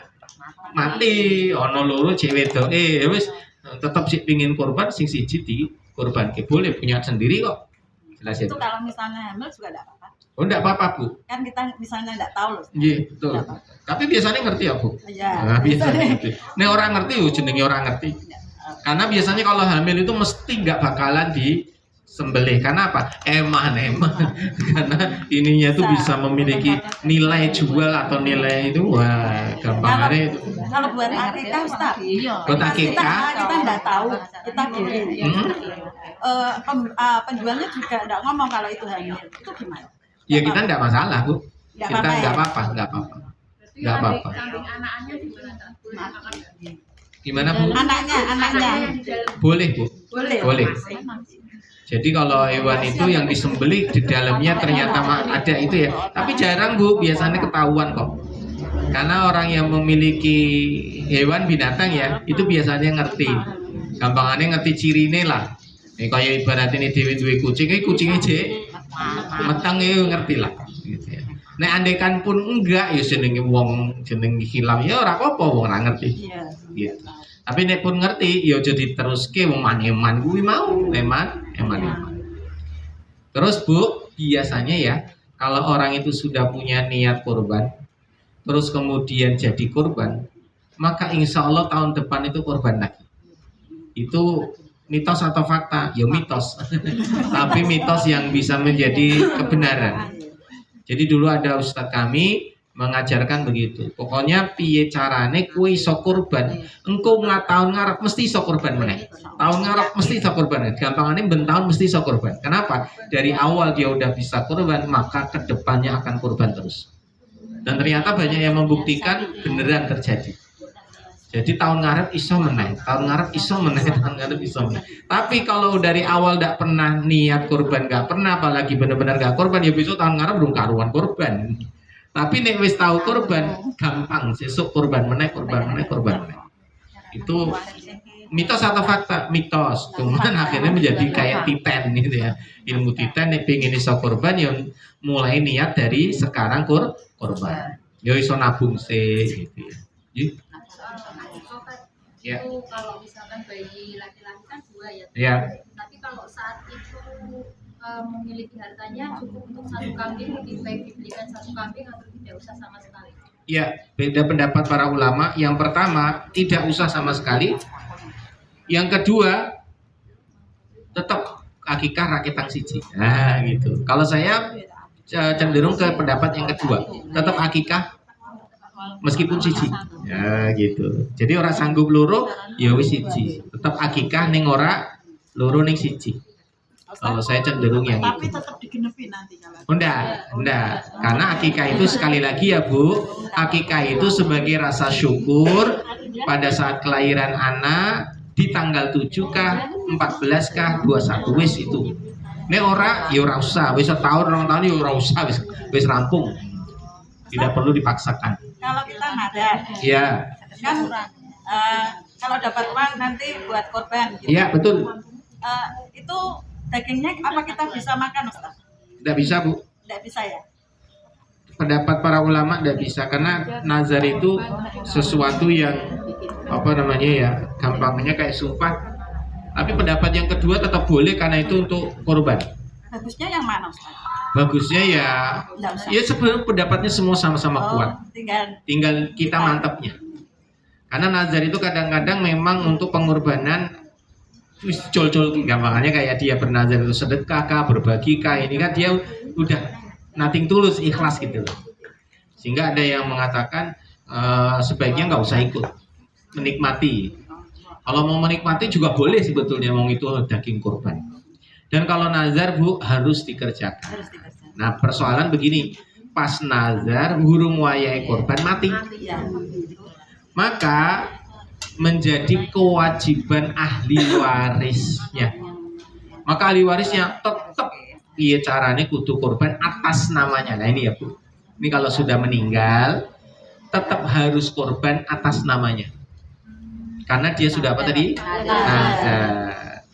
mati, ono loro jek wedoke, ya wis tetap sih pingin korban, sing siji di korban ke boleh punya sendiri kok. Jelas ya. Itu kalau misalnya hamil juga enggak apa-apa. Oh enggak apa-apa Bu. Kan kita misalnya enggak tahu loh. Iya betul. Tapi biasanya ngerti ya Bu. Iya. Nah, biasanya ngerti. Nih orang ngerti yo jenenge orang ngerti. Karena biasanya kalau hamil itu mesti nggak bakalan disembelih. Karena apa? Eman. Karena ininya tuh bisa memiliki nilai jual atau nilai itu wah gampangnya itu. Kalau buat akikah Ustaz, Buat akikah? kita nggak tahu, kita kirim. Penjualnya juga nggak ngomong kalau itu hamil, itu gimana? Ya kita nggak masalah Bu. Nggak Kita apa-apa ya? nggak apa-apa. Berarti Nggak apa-apa. kambing anak-anaknya juga nggak boleh makan. Gimana Bu? Anaknya Boleh Bu. boleh. Boleh. Jadi kalau hewan itu yang disembelih di dalamnya ternyata ada itu ya. Tapi jarang Bu, biasanya ketahuan kok. Karena orang yang memiliki hewan binatang ya, itu biasanya ngerti. Gampangannya ngerti cirine lah. Kayak ibarat ini duwe kucing, kucingnya cek metang ya ngerti lah. Gitu ya. Nek andekan pun enggak, ya jenenge wong jeneng hilang ya ora apa-apa wong ora ngerti. Iya. Gitu. Tapi nek pun ngerti, ya jadi teruske wong eman kuwi mau, eman. Terus Bu, biasanya ya kalau orang itu sudah punya niat korban, terus kemudian jadi korban, maka insya Allah tahun depan itu korban lagi. Itu mitos atau fakta? Ya mitos. Tapi mitos yang bisa menjadi kebenaran. Jadi dulu ada ustadz kami mengajarkan begitu. Pokoknya piye carane kowe iso korban. Engko tahun ngarep mesti iso korban meneh. Tahun ngarep mesti iso korban. Gampangane ben tahun mesti iso korban. Kenapa? Dari awal dia udah bisa korban, maka kedepannya akan korban terus. Dan ternyata banyak yang membuktikan beneran terjadi. Jadi tahun ngarep iso meneh, tahun ngarep iso meneh, tahun ngarep iso meneh. Tapi kalau dari awal tidak pernah niat korban, nggak pernah, apalagi benar-benar nggak korban, ya besok tahun ngarep belum karuan korban. Tapi nek wis tahu korban, gampang sesuk korban meneh. Itu mitos atau fakta? Mitos. Cuman akhirnya menjadi kayak titan gitu ya. Ilmu titan nek pengen iso korban ya mulai niat dari sekarang korban. Ya iso nabung sih gitu ya. Ya. Itu kalau misalkan bayi laki-laki kan 2 ya. Ya. Tapi kalau saat itu memiliki hartanya cukup untuk 1 kambing, lebih baik dibelikan 1 kambing atau tidak usah sama sekali. Ya, beda pendapat para ulama. Yang pertama, tidak usah sama sekali. Yang kedua, tetap akikah rakitang siji. Nah, gitu. Kalau saya cenderung ke pendapat yang kedua, tetap akikah meskipun siji. Ya, gitu. Jadi orang sanggup loro, ya wis siji. Tetap akikah ning ora loro ning siji. Kalau saya cenderung yang Tapi itu. tetap digenepi nanti kalau. Enggak. Karena akikah itu sekali lagi ya Bu, akikah itu sebagai rasa syukur pada saat kelahiran anak di tanggal 7 kah, 14 kah, 21 wis itu. Nek ora ya ora usah, wis setahun 2 tahun ya ora usah, wis rampung. Tidak perlu dipaksakan. Kalau kita nadar, Iya. kan kalau dapat uang nanti buat korban. Gitu. Iya, betul. Itu dagingnya apa kita bisa makan, Ustaz? Tidak bisa Bu. Tidak bisa ya? Pendapat para ulama tidak bisa karena nazar itu sesuatu yang apa namanya ya, gampangnya kayak sumpah. Tapi pendapat yang kedua tetap boleh karena itu untuk korban. Bagusnya yang mana, Ustaz? Bagusnya ya, Nggak usah. ya sebenarnya pendapatnya semua sama-sama kuat. Tinggal kita mantapnya. Karena nazar itu kadang-kadang memang untuk pengorbanan col-col gampangannya kayak dia bernazar itu sedekah kah, berbagi kah, ini kan dia udah nothing tulus, ikhlas gitu loh. Sehingga ada yang mengatakan sebaiknya nggak usah ikut, menikmati. Kalau mau menikmati juga boleh sebetulnya, mau itu daging kurban. Dan kalau nazar Bu harus dikerjakan. Nah persoalan begini, pas nazar hurung wayahe korban mati. Maka menjadi kewajiban ahli warisnya. Maka ahli warisnya tetap piye carane kudu korban atas namanya. Nah ini ya Bu. Ini kalau sudah meninggal tetap harus korban atas namanya. Karena dia sudah apa tadi? Nazar.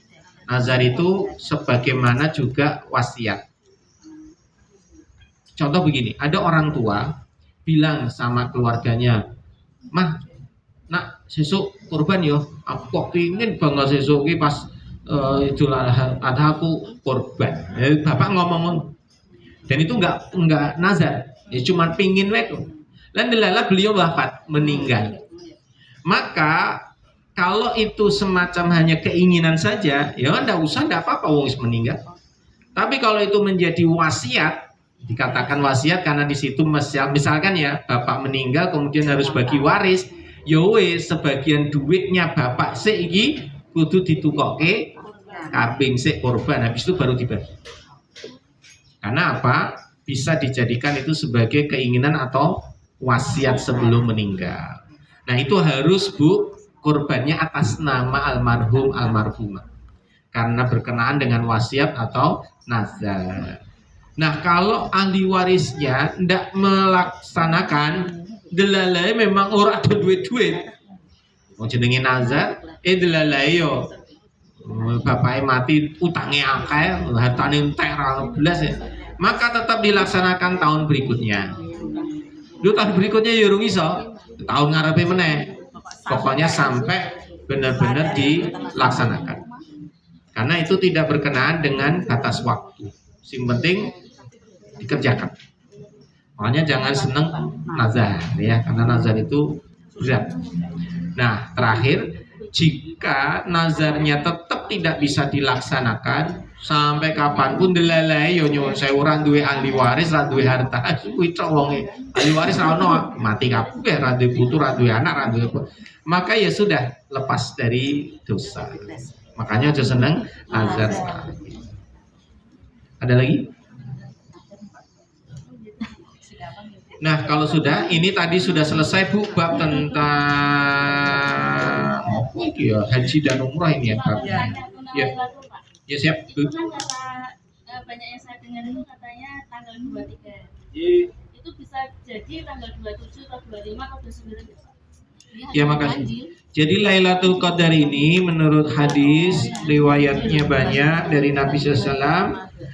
Nazar itu sebagaimana juga wasiat. Contoh begini, ada orang tua bilang sama keluarganya, "Mah, nak sesuk korban yo, aku kok pingin banget sesuk ki pas Idul Adha aku korban." Bapak ngomong, dan itu enggak nazar, ya cuma pingin wek. Dan delala beliau wafat, meninggal. Maka kalau itu semacam hanya keinginan saja, ya enggak usah, enggak apa-apa wong meninggal. Tapi kalau itu menjadi wasiat, dikatakan wasiat karena di situ misalkan ya bapak meninggal kemudian harus bagi waris, ya wis sebagian duitnya bapak sik iki kudu ditukokke kambing sik korban, habis itu baru dibagi. Karena apa? Bisa dijadikan itu sebagai keinginan atau wasiat sebelum meninggal. Nah itu harus Bu, korbannya atas nama almarhum almarhumah karena berkenaan dengan wasiat atau nazar. Nah kalau ahli warisnya tidak melaksanakan, delalai memang ora ada duit-duit. Mau jenenge nazar, delalai yo bapaknya mati utangnya akeh, hartane entek ra belas ya. Maka tetap dilaksanakan tahun berikutnya. Lu tahun berikutnya ya urung iso, tahun ngarepe meneh. Pokoknya sampai benar-benar dilaksanakan. Karena itu tidak berkenaan dengan batas waktu. Yang penting dikerjakan. Makanya jangan seneng nazar ya, karena nazar itu berat. Nah, terakhir, jika nazarnya tetap tidak bisa dilaksanakan sampai kapanpun delalai yo nyuwun sewu ra duwe ahli waris, ra duwe harta, kuwi wonge. Ahli waris ra ono, mati kabeh, ra duwe putu, ra duwe anak, ra duwe apa. Maka ya sudah lepas dari dosa. Makanya aja seneng nazar sekali. Ada lagi? Nah kalau sudah, ini tadi sudah selesai Bu bab tentang apa itu ya, haji dan umrah ini ya babnya. Ya, ya siap Bu. Cuman kata banyak yang saya dengar itu katanya tanggal 23. Itu bisa jadi tanggal 27 atau 25 atau 29. Ya makasih. Jadi Lailatul Qadar ini menurut hadis riwayatnya banyak dari Nabi SAW